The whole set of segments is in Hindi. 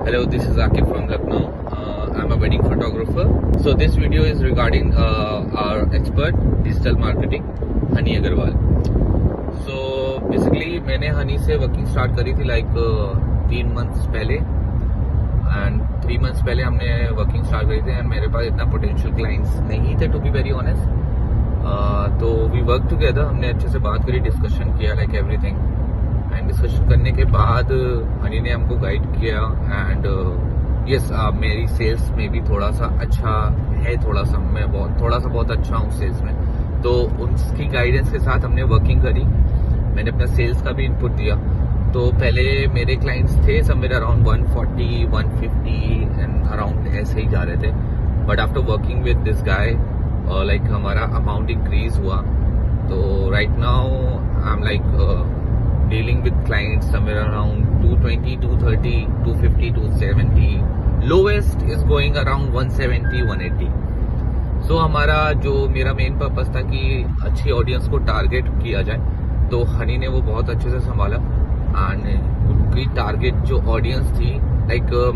Hello, this is Akif from Lucknow. I'm a wedding photographer. So this video is regarding our expert digital marketing, Hani Agarwal. So basically मैंने हनी से वर्किंग स्टार्ट करी थी 3 months पहले एंड 3 months पहले हमने वर्किंग स्टार्ट करी थी एंड मेरे पास इतना पोटेंशियल क्लाइंट्स नहीं थे टू बी वेरी ऑनेस्ट. तो वी वर्क टुगेदर. हमने अच्छे से बात करी, डिस्कशन किया एवरीथिंग एंड डिस्कशन करने के बाद हनी ने हमको गाइड किया एंड यस मेरी सेल्स में भी थोड़ा सा अच्छा है, मैं बहुत अच्छा हूँ सेल्स में. तो उसकी गाइडेंस के साथ हमने वर्किंग करी. मैंने अपना सेल्स का भी इनपुट दिया. तो पहले मेरे क्लाइंट्स थे समवेयर अराउंड 140, 150 एंड अराउंड ऐसे ही जा रहे थे. But after working with this guy हमारा अमाउंट इंक्रीज हुआ. तो right now I am dealing with clients somewhere around 220, 230, 250, 270. Lowest is going around 170, 180. So मेरा मेन पर्पस था कि अच्छी ऑडियंस को टारगेट किया जाए. तो हनी ने वो बहुत अच्छे से संभाला एंड उनकी टारगेट जो ऑडियंस थी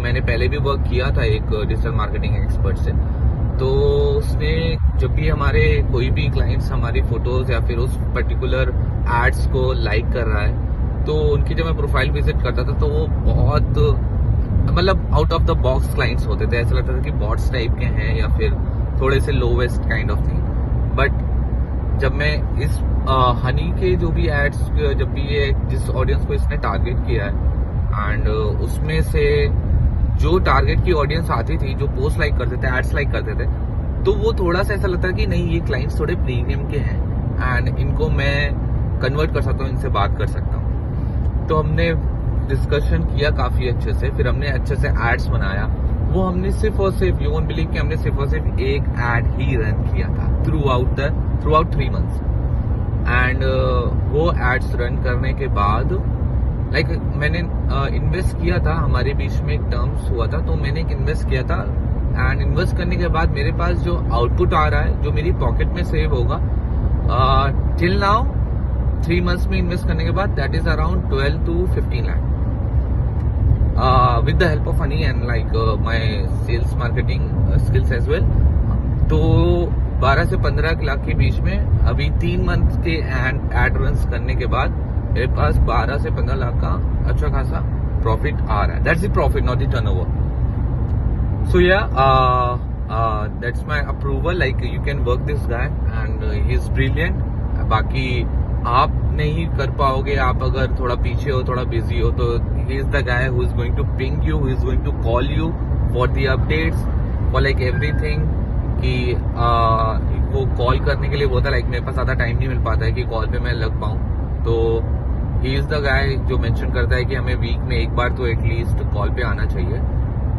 मैंने पहले भी वर्क किया था एक डिजिटल मार्केटिंग एक्सपर्ट से. तो उसने जब भी हमारे कोई भी क्लाइंट्स हमारी फोटोज या फिर उस पर्टिकुलर एड्स को लाइक कर रहा है तो उनकी जब मैं प्रोफाइल विजिट करता था तो वो बहुत out of the box clients होते थे. ऐसा लगता था कि बॉट्स टाइप के हैं या फिर थोड़े से lowest kind of thing. But जब मैं इस हनी के जो भी एड्स जब भी ये जिस ऑडियंस को इसने टारगेट किया है एंड उसमें से जो टारगेट की ऑडियंस आती थी, जो पोस्ट लाइक करते थे, एड्स लाइक करते थे, तो वो थोड़ा सा ऐसा लगता है कि नहीं ये क्लाइंट्स थोड़े प्रीमियम के हैं एंड इनको मैं कन्वर्ट कर सकता हूँ, इनसे बात कर सकता हूँ. तो हमने डिस्कशन किया काफी अच्छे से. फिर हमने अच्छे से एड्स बनाया. वो हमने सिर्फ और सिर्फ यू वोंट बिलीव कि हमने सिर्फ और सिर्फ एक एड ही रन किया था थ्रू आउट 3 months. एंड वो एड्स रन करने के बाद मैंने इन्वेस्ट किया था. हमारे बीच में एक टर्म्स हुआ था तो मैंने इन्वेस्ट किया था एंड इन्वेस्ट करने के बाद मेरे पास जो आउटपुट आ रहा है, जो मेरी पॉकेट में सेव होगा टिल नाउ 3 months में इन्वेस्ट करने के बाद that is around 12 to 15 lakh with the help of honey and my sales marketing skills as well. तो 12 से 15 लाख के बीच में अभी 3 months के एड रन करने के बाद मेरे पास 12 से 15 लाख का अच्छा खासा प्रॉफिट आ रहा है. That's the profit, not the turnover. So that's my approval. You can work this guy and he is brilliant. बाकी आप नहीं कर पाओगे, आप अगर थोड़ा पीछे हो, थोड़ा बिजी हो, तो he is the guy who is going to ping you, who is going to call you for the updates, for everything. कि वो कॉल करने के लिए वो था मेरे पास ज़्यादा टाइम नहीं मिल पाता है कि कॉल पे मैं लग पाऊँ. तो ही इज द गाय जो मेंशन करता है कि हमें वीक में एक बार तो एटलीस्ट कॉल पे आना चाहिए.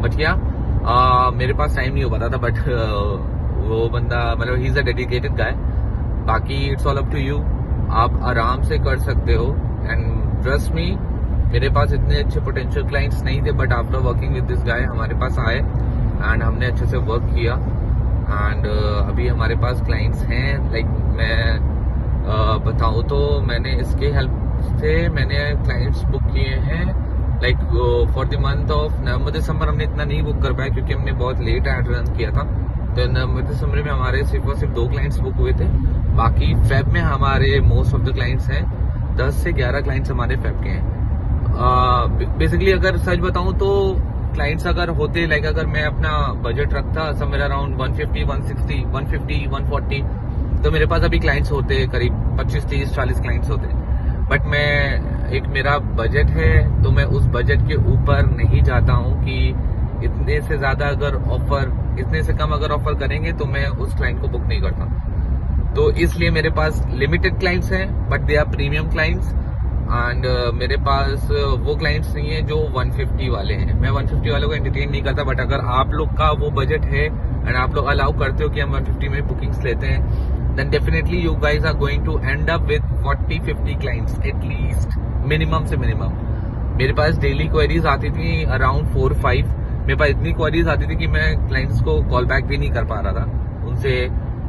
बट मेरे पास टाइम नहीं हो पाता था. बट वो बंदा he is a dedicated guy. बाकी it's all up to you. आप आराम से कर सकते हो एंड ट्रस्ट मी, मेरे पास इतने अच्छे पोटेंशियल क्लाइंट्स नहीं थे but after working with this guy हमारे पास आए एंड हमने अच्छे से वर्क किया एंड अभी हमारे पास क्लाइंट्स हैं. मैं बताऊं तो मैंने इसके हेल्प से मैंने क्लाइंट्स बुक किए हैं for the month of November December. हमने इतना नहीं बुक कर पाया क्योंकि हमने बहुत लेट एड रन किया था. तो नवंबर दिसंबर में हमारे सिर्फ और सिर्फ 2 क्लाइंट्स बुक हुए थे. बाकी फेब में हमारे मोस्ट ऑफ द क्लाइंट्स हैं. 10 से 11 क्लाइंट्स हमारे फेब के हैं. बेसिकली अगर सच बताऊं तो क्लाइंट्स अगर होते अगर मैं अपना बजट रखता समवेयर अराउंड 150, 160, 150, 140 तो मेरे पास अभी क्लाइंट्स होते करीब 25, 30, 40 क्लाइंट्स होते. बट मेरा बजट है तो मैं उस बजट के ऊपर नहीं जाता हूं कि इतने से ज्यादा अगर इतने से कम अगर ऑफर करेंगे तो मैं उस क्लाइंट को बुक नहीं करता. तो इसलिए मेरे पास लिमिटेड क्लाइंट्स हैं but they are premium clients and मेरे पास वो क्लाइंट्स नहीं है जो 150 वाले हैं. मैं 150 वालों को एंटरटेन नहीं करता. बट अगर आप लोग का वो बजट है एंड आप लोग अलाउ करते हो कि हम 150 में बुकिंग्स लेते हैं then definitely you guys are going to end up with 40-50 clients at least, minimum से मिनिमम. मेरे पास डेली क्वेरीज आती थी अराउंड 4-5. मेरे पास इतनी क्वेरीज आती थी कि मैं क्लाइंट्स को कॉल बैक भी नहीं कर पा रहा था.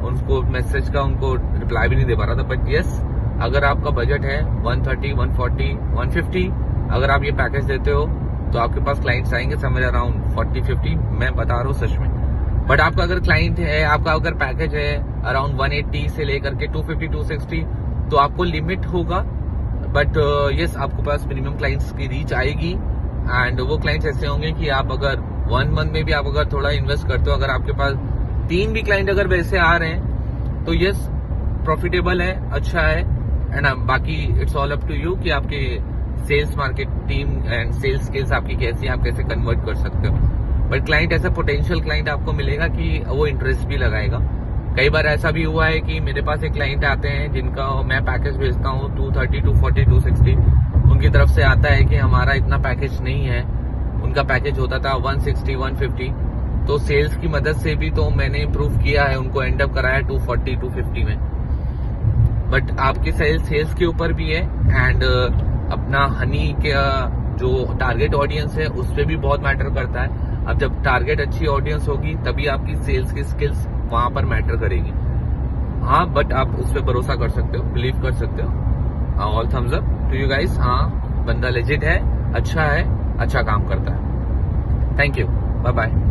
उनको मैसेज का उनको रिप्लाई भी नहीं दे पा रहा था. बट यस, अगर आपका बजट है 130, 140, 150, अगर आप ये पैकेज देते हो तो आपके पास क्लाइंट्स आएंगे समवेयर अराउंड 40-50, मैं बता रहा हूँ सच में। बट आपका अगर क्लाइंट है, आपका अगर पैकेज है अराउंड 180 से लेकर के 250-260, तो आपको लिमिट होगा। बट यस, आपके पास मिनिमम क्लाइंट्स की रीच आएगी। एंड वो क्लाइंट्स ऐसे होंगे कि आप अगर 1 मंथ में भी आप अगर थोड़ा इन्वेस्ट करते हो, अगर आपके पास 3 भी क्लाइंट अगर वैसे आ रहे हैं, तो यस प्रॉफिटेबल है, अच्छा है। एंड बाकी it's all up to you कि आपके sales market team and sales skills आपकी कैसी है, आप कैसे कन्वर्ट कर सकते हो। बट क्लाइंट ऐसा पोटेंशियल क्लाइंट आपको मिलेगा कि वो इंटरेस्ट भी लगाएगा। कई बार ऐसा भी हुआ है कि मेरे पास एक क्लाइंट आते हैं जिनका मैं पैकेज भेजता हूँ 230, 240, 260, उनकी तरफ से आता है कि हमारा इतना पैकेज नहीं है, उनका पैकेज होता था 160, 150। तो सेल्स की मदद से भी तो मैंने इम्प्रूव किया है, उनको एंड अप कराया 240, 250 में। बट आपकी सेल्स के ऊपर भी है। एंड अपना हनी का जो टारगेट ऑडियंस है उस पर भी बहुत मैटर करता है। अब जब टारगेट अच्छी ऑडियंस होगी तभी आपकी सेल्स की स्किल्स वहां पर मैटर करेगी। हाँ, बट आप उस पर भरोसा कर सकते हो, बिलीव कर सकते हो। All thumbs up to you guys. हाँ, बंदा लेजिट है, अच्छा काम करता है। Thank you, bye bye.